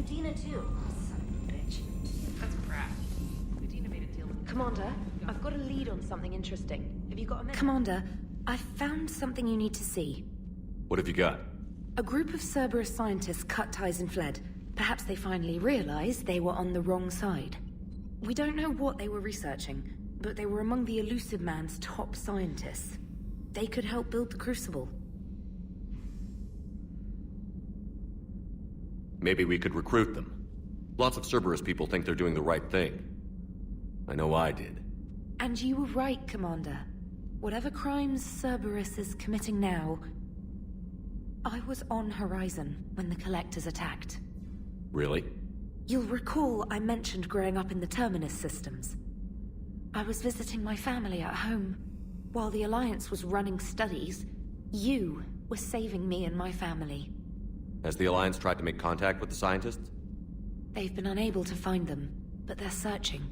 Dina too. Son of a bitch. That's crap. Medina made a deal with... Commander, I've got a lead on something interesting. Have you got a minute? Commander, I've found something you need to see. What have you got? A group of Cerberus scientists cut ties and fled. Perhaps they finally realized they were on the wrong side. We don't know what they were researching, but they were among the Elusive Man's top scientists. They could help build the Crucible. Maybe we could recruit them. Lots of Cerberus people think they're doing the right thing. I know I did. And you were right, Commander. Whatever crimes Cerberus is committing now, I was on Horizon when the Collectors attacked. Really? You'll recall I mentioned growing up in the Terminus systems. I was visiting my family at home. While the Alliance was running studies, you were saving me and my family. Has the Alliance tried to make contact with the scientists? They've been unable to find them, but they're searching.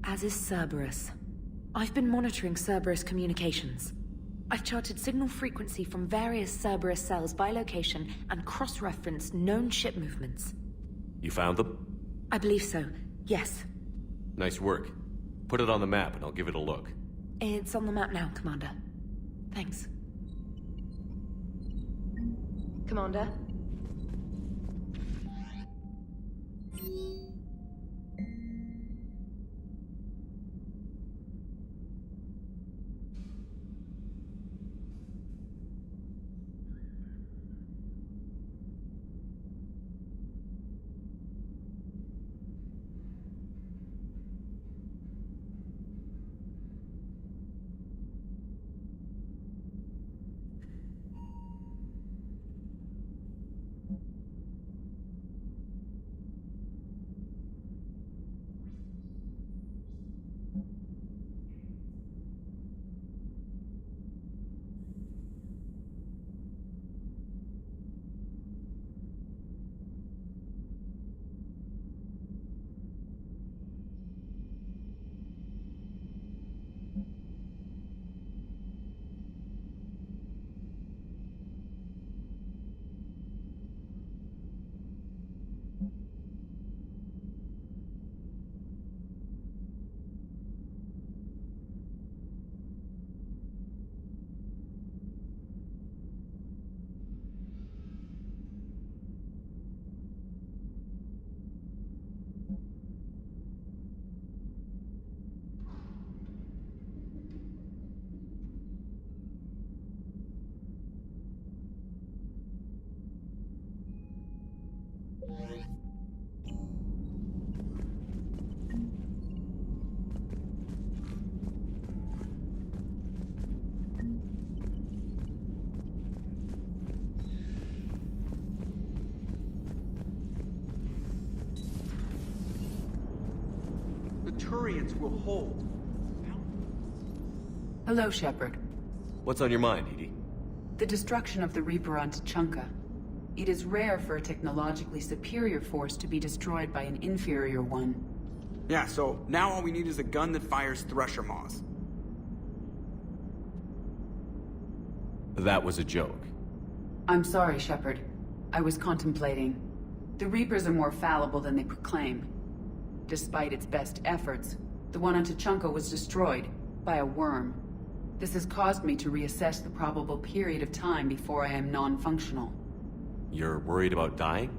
As is Cerberus. I've been monitoring Cerberus communications. I've charted signal frequency from various Cerberus cells by location and cross-referenced known ship movements. You found them? I believe so, yes. Nice work. Put it on the map and I'll give it a look. It's on the map now, Commander. Thanks. Commander? Turians will hold. Hello, Shepard. What's on your mind, Edie? The destruction of the Reaper on Tuchanka. It is rare for a technologically superior force to be destroyed by an inferior one. Yeah, so now all we need is a gun that fires Thresher Maws. That was a joke. I'm sorry, Shepard. I was contemplating. The Reapers are more fallible than they proclaim. Despite its best efforts, the one on Tuchanka was destroyed by a worm. This has caused me to reassess the probable period of time before I am non-functional. You're worried about dying?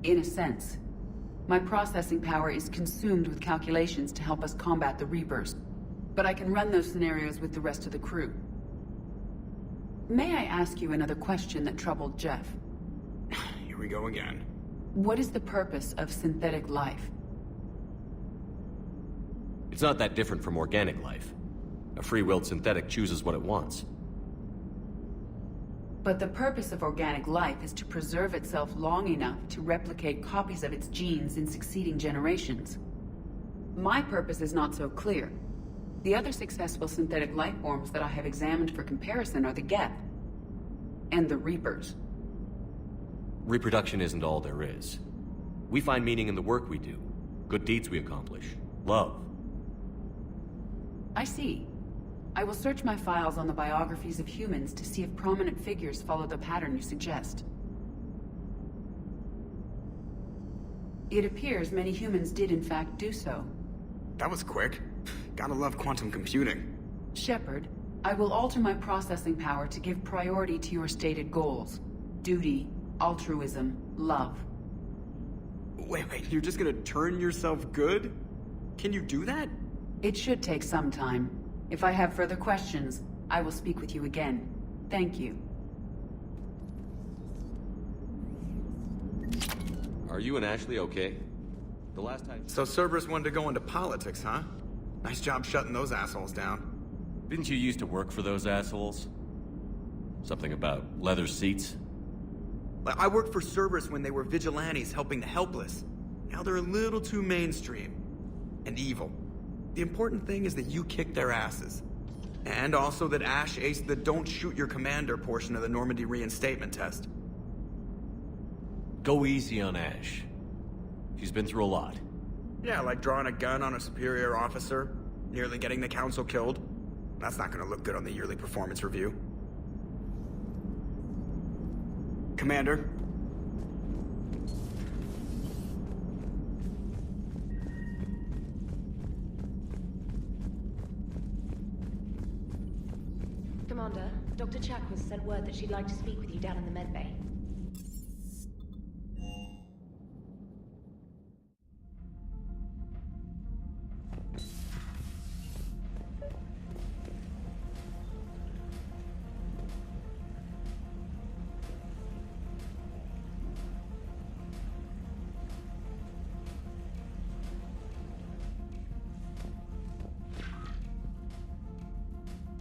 In a sense. My processing power is consumed with calculations to help us combat the Reapers. But I can run those scenarios with the rest of the crew. May I ask you another question that troubled Jeff? Here we go again. What is the purpose of synthetic life? It's not that different from organic life. A free-willed synthetic chooses what it wants. But the purpose of organic life is to preserve itself long enough to replicate copies of its genes in succeeding generations. My purpose is not so clear. The other successful synthetic life forms that I have examined for comparison are the Geth and the Reapers. Reproduction isn't all there is. We find meaning in the work we do, good deeds we accomplish, love. I see. I will search my files on the biographies of humans to see if prominent figures follow the pattern you suggest. It appears many humans did in fact do so. That was quick. Gotta love quantum computing. Shepard, I will alter my processing power to give priority to your stated goals. Duty, altruism, love. Wait, you're just gonna turn yourself good? Can you do that? It should take some time. If I have further questions, I will speak with you again. Thank you. Are you and Ashley okay? The last time... So Cerberus wanted to go into politics, huh? Nice job shutting those assholes down. Didn't you used to work for those assholes? Something about leather seats? I worked for Cerberus when they were vigilantes helping the helpless. Now they're a little too mainstream. And evil. The important thing is that you kicked their asses. And also that Ash aced the don't shoot your commander portion of the Normandy reinstatement test. Go easy on Ash. She's been through a lot. Yeah, like drawing a gun on a superior officer, nearly getting the council killed. That's not gonna look good on the yearly performance review. Commander. Commander, Dr. Chakwas sent word that she'd like to speak with you down in the medbay.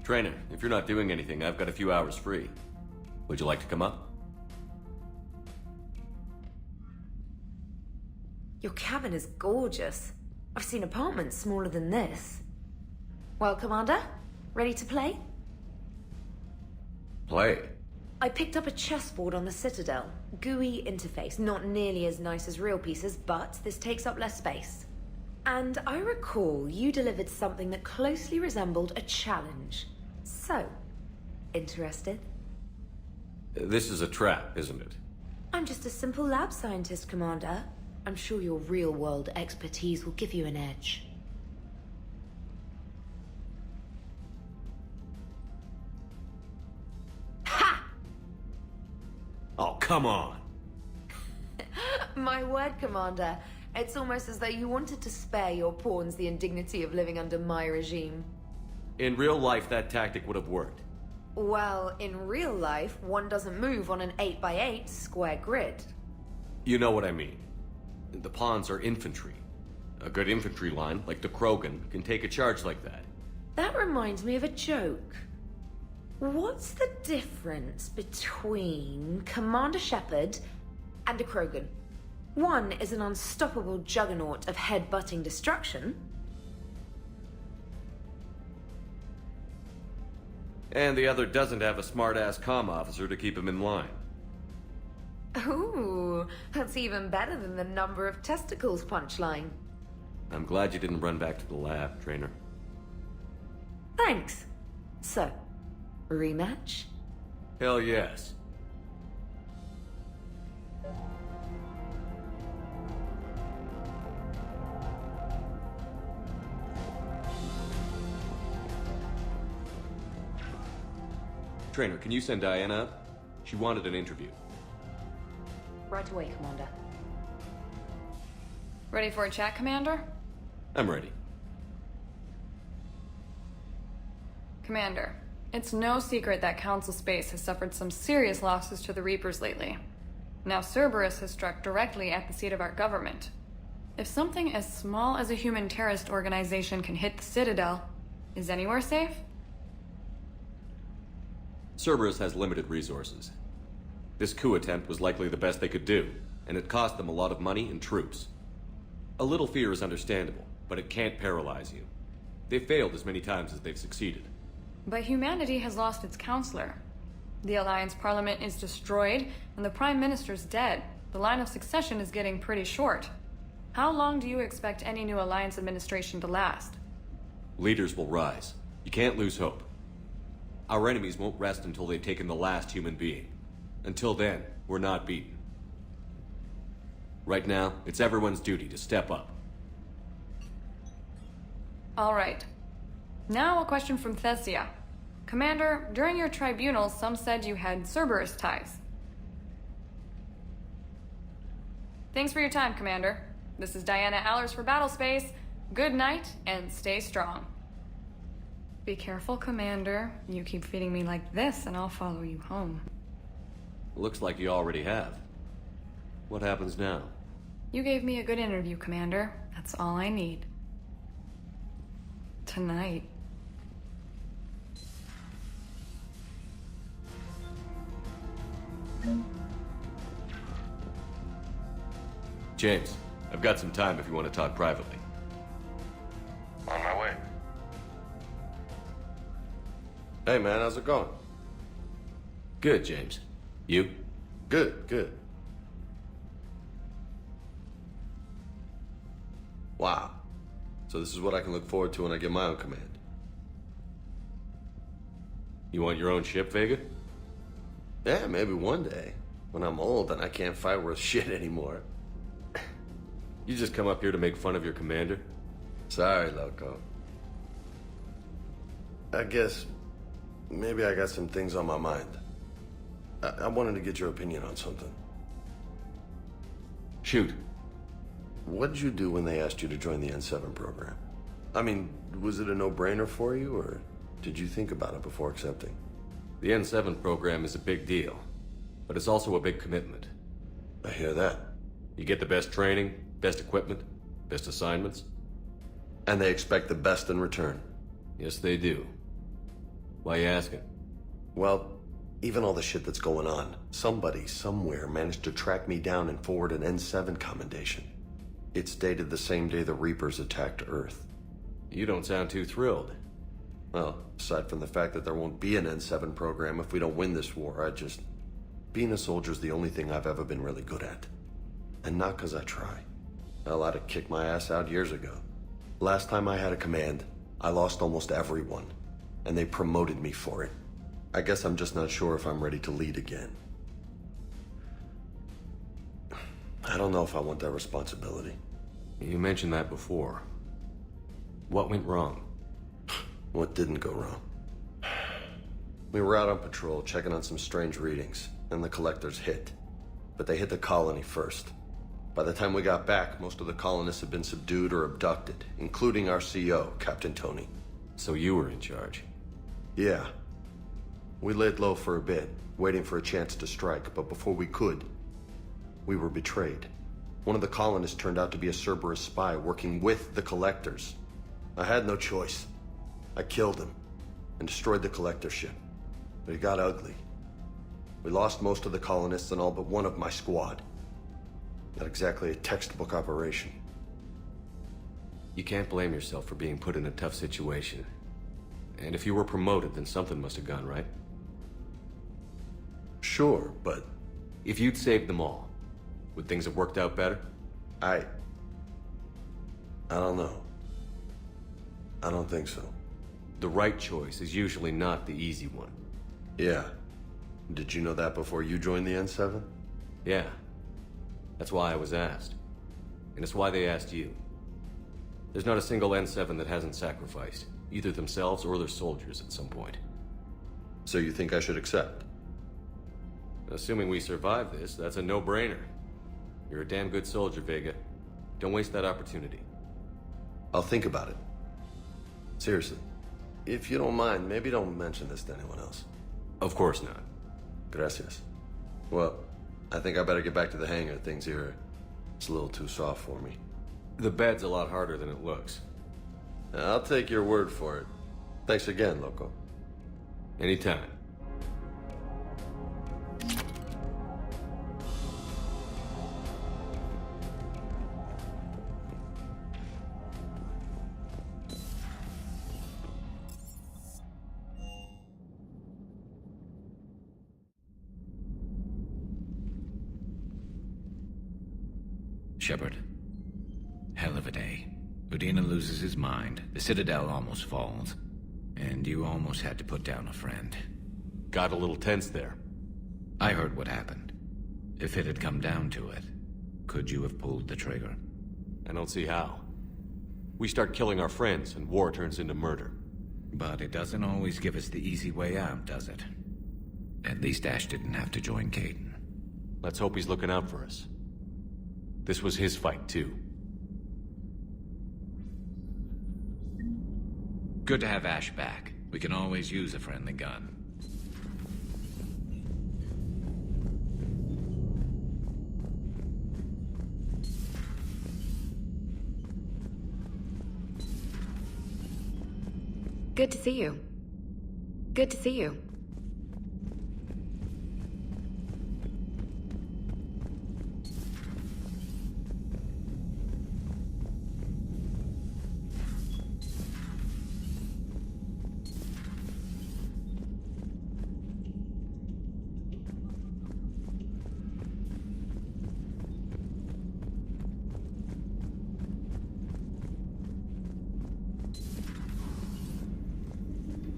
Trainer, if you're not doing anything, I've got a few hours free. Would you like to come up? Your cabin is gorgeous. I've seen apartments smaller than this. Well, Commander, ready to play? Play. I picked up a chessboard on the Citadel. GUI interface, not nearly as nice as real pieces, but this takes up less space. And I recall you delivered something that closely resembled a challenge. So, interested? This is a trap, isn't it? I'm just a simple lab scientist, Commander. I'm sure your real-world expertise will give you an edge. Ha! Oh, come on! My word, Commander. It's almost as though you wanted to spare your pawns the indignity of living under my regime. In real life, that tactic would have worked. Well, in real life, one doesn't move on an 8x8 square grid. You know what I mean. The pawns are infantry. A good infantry line, like the Krogan, can take a charge like that. That reminds me of a joke. What's the difference between Commander Shepard and a Krogan? One is an unstoppable juggernaut of head-butting destruction. And the other doesn't have a smart-ass comm officer to keep him in line. Ooh, that's even better than the number of testicles punchline. I'm glad you didn't run back to the lab, Trainer. Thanks. So, rematch? Hell yes. Trainer, can you send Diana up? She wanted an interview. Right away, Commander. Ready for a chat, Commander? I'm ready. Commander, it's no secret that Council Space has suffered some serious losses to the Reapers lately. Now Cerberus has struck directly at the seat of our government. If something as small as a human terrorist organization can hit the Citadel, is anywhere safe? Cerberus has limited resources. This coup attempt was likely the best they could do, and it cost them a lot of money and troops. A little fear is understandable, but it can't paralyze you. They've failed as many times as they've succeeded. But humanity has lost its counselor. The Alliance Parliament is destroyed, and the Prime Minister's dead. The line of succession is getting pretty short. How long do you expect any new Alliance administration to last? Leaders will rise. You can't lose hope. Our enemies won't rest until they've taken the last human being. Until then, we're not beaten. Right now, it's everyone's duty to step up. All right. Now a question from Thessia. Commander, during your tribunal, some said you had Cerberus ties. Thanks for your time, Commander. This is Diana Allers for Battlespace. Good night, and stay strong. Be careful, Commander. You keep feeding me like this, and I'll follow you home. Looks like you already have. What happens now? You gave me a good interview, Commander. That's all I need. Tonight. James, I've got some time if you want to talk privately. On my way. Hey man, how's it going? Good, James. You? Good, good. Wow. So this is what I can look forward to when I get my own command. You want your own ship, Vega? Yeah, maybe one day. When I'm old and I can't fight worth shit anymore. You just come up here to make fun of your commander? Sorry, Loco. I guess maybe I got some things on my mind. I wanted to get your opinion on something. Shoot. What did you do when they asked you to join the N7 program? I mean, was it a no-brainer for you, or did you think about it before accepting? The N7 program is a big deal, but it's also a big commitment. I hear that. You get the best training, best equipment, best assignments. And they expect the best in return. Yes, they do. Why you asking? Well, even all the shit that's going on, somebody somewhere managed to track me down and forward an N7 commendation. It's dated the same day the Reapers attacked Earth. You don't sound too thrilled. Well, aside from the fact that there won't be an N7 program if we don't win this war, being a soldier's the only thing I've ever been really good at. And not because I try. Hell, I'd have kicked my ass out years ago. Last time I had a command, I lost almost everyone. And they promoted me for it. I guess I'm just not sure if I'm ready to lead again. I don't know if I want that responsibility. You mentioned that before. What went wrong? What didn't go wrong? We were out on patrol, checking on some strange readings, and the collectors hit. But they hit the colony first. By the time we got back, most of the colonists had been subdued or abducted, including our CO, Captain Tony. So you were in charge? Yeah. We laid low for a bit, waiting for a chance to strike, but before we could, we were betrayed. One of the colonists turned out to be a Cerberus spy working with the collectors. I had no choice. I killed him and destroyed the collector ship. But it got ugly. We lost most of the colonists and all but one of my squad. Not exactly a textbook operation. You can't blame yourself for being put in a tough situation. And if you were promoted, then something must have gone right. Sure, but if you'd saved them all, would things have worked out better? I don't know. I don't think so. The right choice is usually not the easy one. Yeah. Did you know that before you joined the N7? Yeah. That's why I was asked. And it's why they asked you. There's not a single N7 that hasn't sacrificed, either themselves or their soldiers at some point. So you think I should accept? Assuming we survive this, that's a no-brainer. You're a damn good soldier, Vega. Don't waste that opportunity. I'll think about it. Seriously. If you don't mind, maybe don't mention this to anyone else. Of course not. Gracias. Well, I think I better get back to the hang of things here. It's a little too soft for me. The bed's a lot harder than it looks. I'll take your word for it. Thanks again, Loco. Anytime. Shepard. Hell of a day. Udina loses his mind, the Citadel almost falls, and you almost had to put down a friend. Got a little tense there. I heard what happened. If it had come down to it, Could you have pulled the trigger? I don't see how. We start killing our friends, and war turns into murder. But it doesn't always give us the easy way out, does it? At least Ash didn't have to join Caden. Let's hope he's looking out for us. This was his fight, too. Good to have Ash back. We can always use a friendly gun. Good to see you. Good to see you.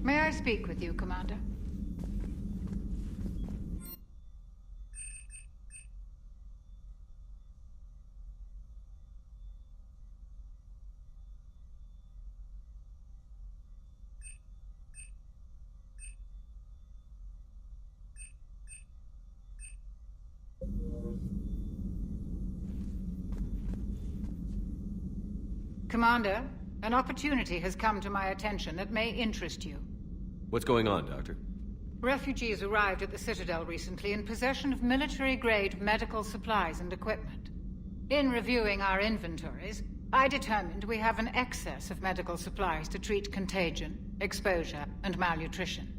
May I speak with you, Commander? Commander, an opportunity has come to my attention that may interest you. What's going on, Doctor? Refugees arrived at the Citadel recently in possession of military-grade medical supplies and equipment. In reviewing our inventories, I determined we have an excess of medical supplies to treat contagion, exposure, and malnutrition.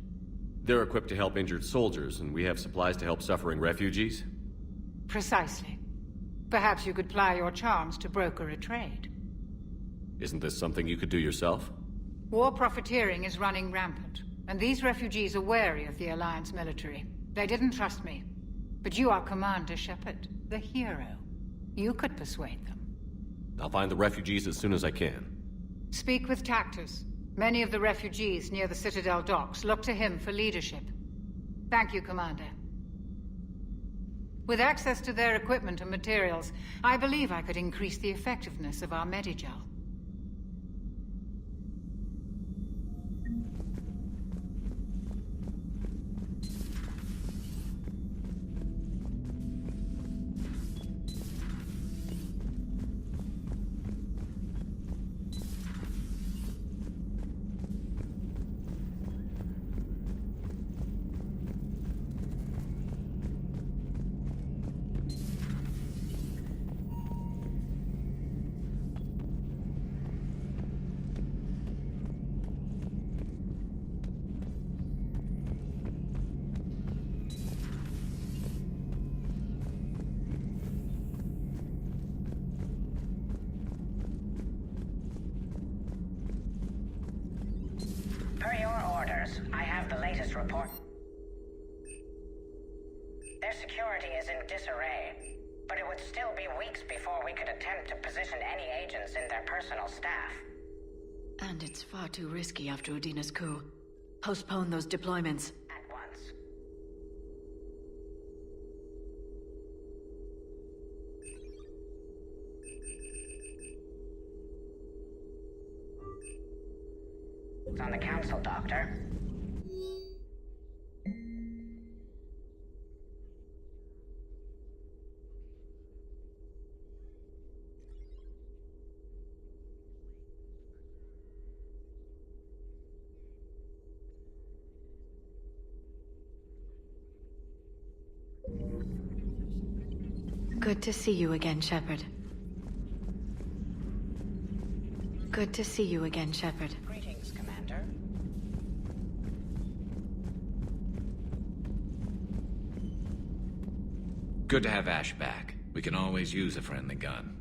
They're equipped to help injured soldiers, and we have supplies to help suffering refugees? Precisely. Perhaps you could ply your charms to broker a trade. Isn't this something you could do yourself? War profiteering is running rampant, and these refugees are wary of the Alliance military. They didn't trust me. But you are Commander Shepard, the hero. You could persuade them. I'll find the refugees as soon as I can. Speak with Tactus. Many of the refugees near the Citadel docks look to him for leadership. Thank you, Commander. With access to their equipment and materials, I believe I could increase the effectiveness of our Medigel. Per your orders, I have the latest report. Their security is in disarray, but it would still be weeks before we could attempt to position any agents in their personal staff. And it's far too risky after Udina's coup. Postpone those deployments. At once. It's on the Council, Doctor. Good to see you again, Shepard. Good to see you again, Shepard. Greetings, Commander. Good to have Ash back. We can always use a friendly gun.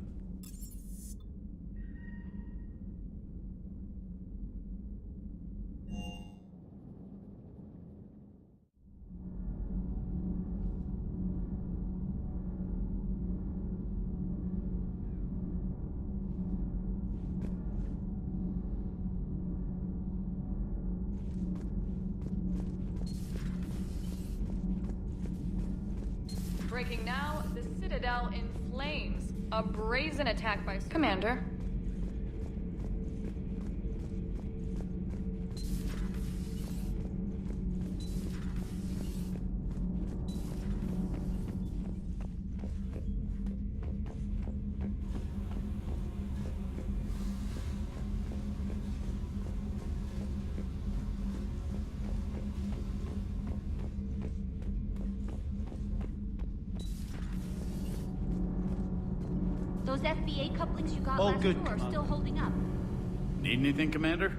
Breaking now, the Citadel in flames. A brazen attack by Commander. Those FBA couplings you got All last good, tour are Commander. still holding up. Need anything, Commander?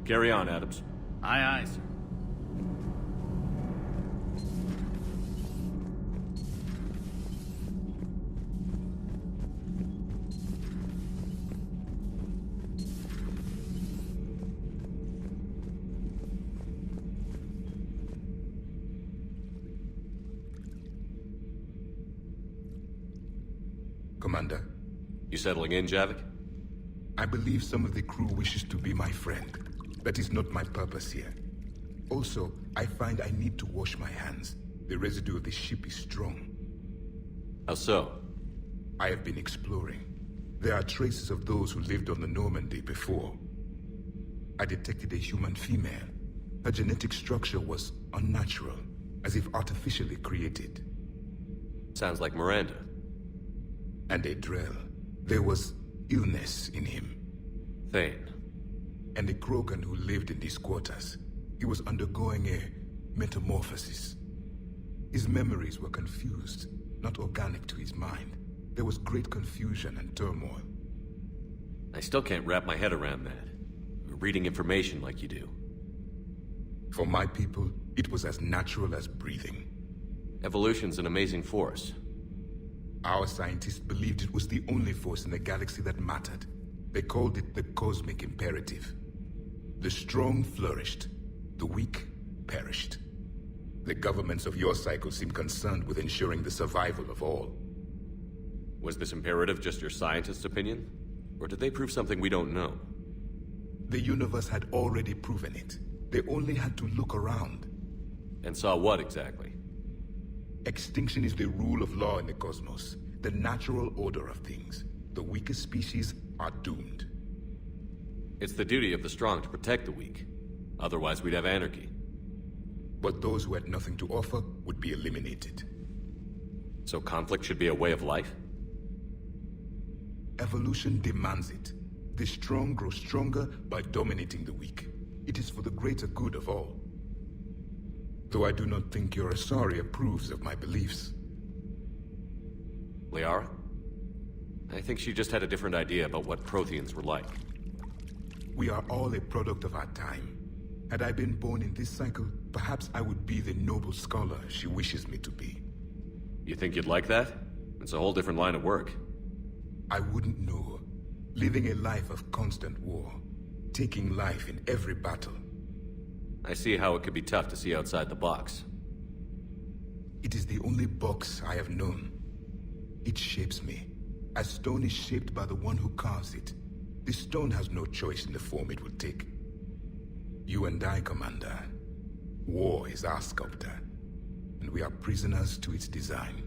Carry on, Adams. Aye, aye, sir. Commander, You settling in, Javik? I believe some of the crew wishes to be my friend. That is not my purpose here. Also, I find I need to wash my hands. The residue of the ship is strong. How so? I have been exploring. There are traces of those who lived on the Normandy before. I detected a human female. Her genetic structure was unnatural, as if artificially created. Sounds like Miranda. And a Drell. There was illness in him. Thane. And a Krogan who lived in these quarters. He was undergoing a metamorphosis. His memories were confused, not organic to his mind. There was great confusion and turmoil. I still can't wrap my head around that. Reading information like you do. For my people, it was as natural as breathing. Evolution's an amazing force. Our scientists believed it was the only force in the galaxy that mattered. They called it the cosmic imperative. The strong flourished, the weak perished. The governments of your cycle seem concerned with ensuring the survival of all. Was this imperative just your scientist's opinion? Or did they prove something we don't know? The universe had already proven it. They only had to look around. And saw what exactly? Extinction is the rule of law in the cosmos, the natural order of things. The weakest species are doomed. It's the duty of the strong to protect the weak. Otherwise, we'd have anarchy. But those who had nothing to offer would be eliminated. So conflict should be a way of life? Evolution demands it. The strong grow stronger by dominating the weak. It is for the greater good of all. Though I do not think your Asari approves of my beliefs. Liara? I think she just had a different idea about what Protheans were like. We are all a product of our time. Had I been born in this cycle, perhaps I would be the noble scholar she wishes me to be. You think you'd like that? It's a whole different line of work. I wouldn't know. Living a life of constant war. Taking life in every battle. I see how it could be tough to see outside the box. It is the only box I have known. It shapes me, as stone is shaped by the one who carves it. The stone has no choice in the form it will take. You and I, Commander. War is our sculptor, and we are prisoners to its design.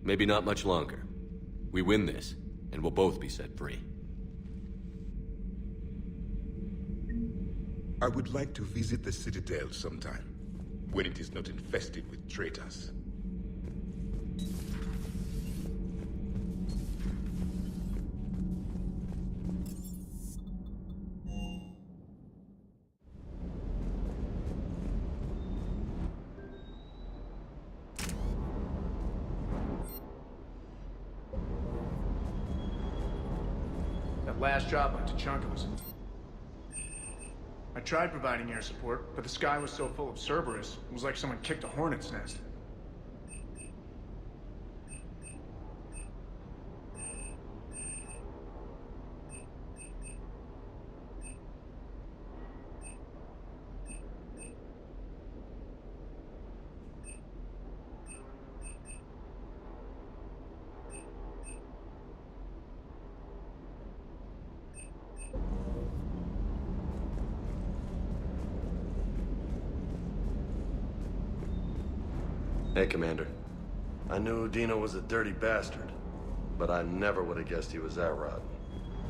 Maybe not much longer. We win this, and we'll both be set free. I would like to visit the Citadel sometime, when it is not infested with traitors. That last job on Tachanka was... I tried providing air support, but the sky was so full of Cerberus, it was like someone kicked a hornet's nest. Hey, Commander. I knew Udina was a dirty bastard. but I never would have guessed he was that rotten.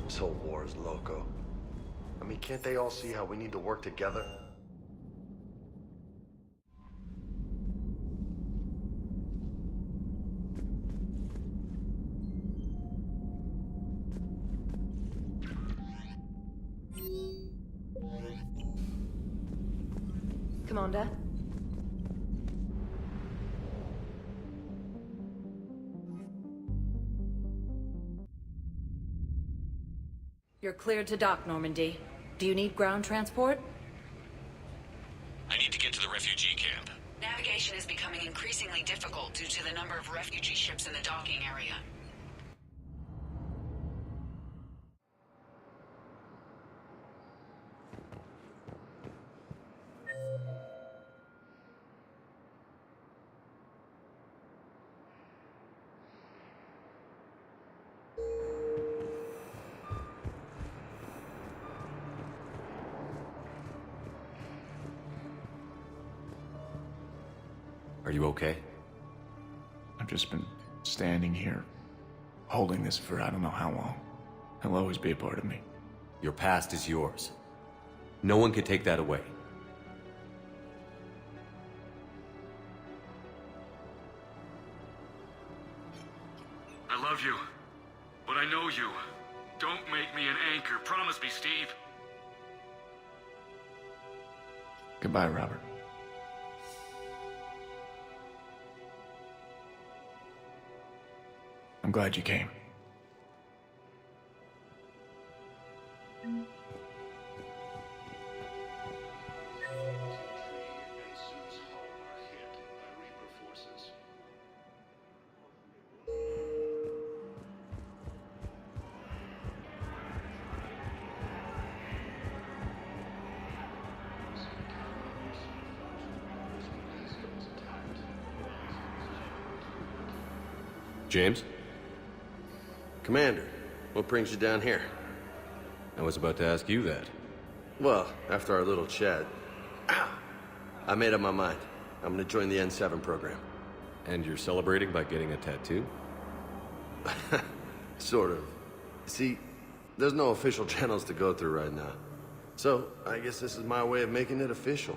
This whole war is loco. I mean, can't they all see how we need to work together? Commander? You're cleared to dock, Normandy. Do you need ground transport? I need to get to the refugee camp. Navigation is becoming increasingly difficult due to the number of refugee ships in the docking area. Are you okay? I've just been standing here, holding this for I don't know how long. It'll always be a part of me. Your past is yours. No one can take that away. I love you, but I know you. Don't make me an anchor. Promise me, Steve. Goodbye, Robert. I'm glad you came. James? Commander, what brings you down here? I was about to ask you that. Well, after our little chat, I made up my mind. I'm gonna join the N7 program. And you're celebrating by getting a tattoo? Sort of. See, there's no official channels to go through right now. So, I guess this is my way of making it official.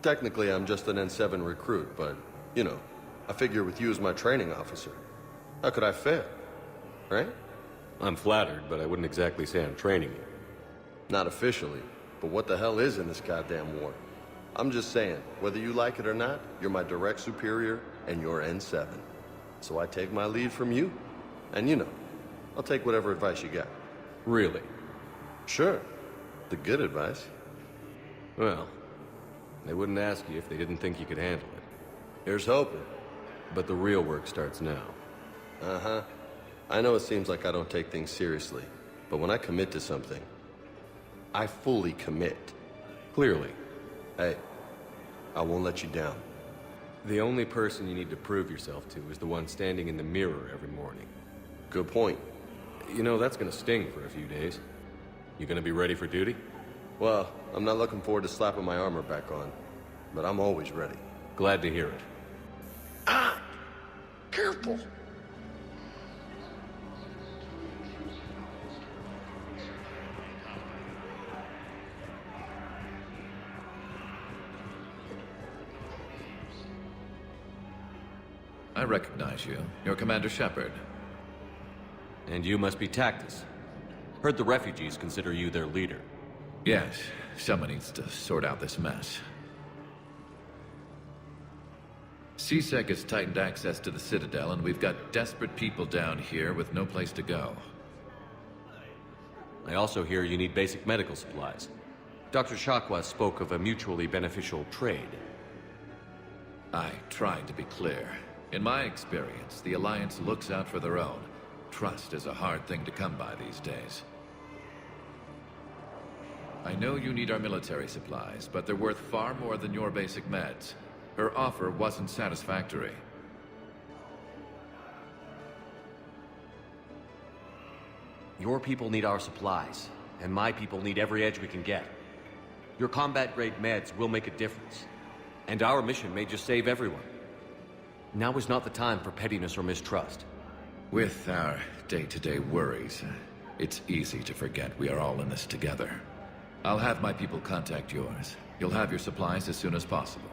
Technically, I'm just an N7 recruit, but, you know, I figure with you as my training officer, how could I fail? Right? I'm flattered, but I wouldn't exactly say I'm training you. Not officially, but what the hell is in this goddamn war? I'm just saying, whether you like it or not, you're my direct superior, and you're N7. So I take my lead from you, and you know, I'll take whatever advice you got. Really? Sure. The good advice. Well, they wouldn't ask you if they didn't think you could handle it. Here's hoping. But the real work starts now. Uh-huh. I know it seems like I don't take things seriously, but when I commit to something, I fully commit. Clearly. Hey, I won't let you down. The only person you need to prove yourself to is the one standing in the mirror every morning. Good point. You know, that's gonna sting for a few days. You gonna be ready for duty? Well, I'm not looking forward to slapping my armor back on, but I'm always ready. Glad to hear it. Ah! Careful! I recognize you. You're Commander Shepard. And you must be Tactus. Heard the refugees consider you their leader. Yes, someone needs to sort out this mess. CSEC has tightened access to the Citadel, and we've got desperate people down here with no place to go. I also hear you need basic medical supplies. Dr. Shakwa spoke of a mutually beneficial trade. I tried to be clear. In my experience, the Alliance looks out for their own. Trust is a hard thing to come by these days. I know you need our military supplies, but they're worth far more than your basic meds. Her offer wasn't satisfactory. Your people need our supplies, and my people need every edge we can get. Your combat-grade meds will make a difference, and our mission may just save everyone. Now is not the time for pettiness or mistrust. With our day-to-day worries, it's easy to forget we are all in this together. I'll have my people contact yours. You'll have your supplies as soon as possible.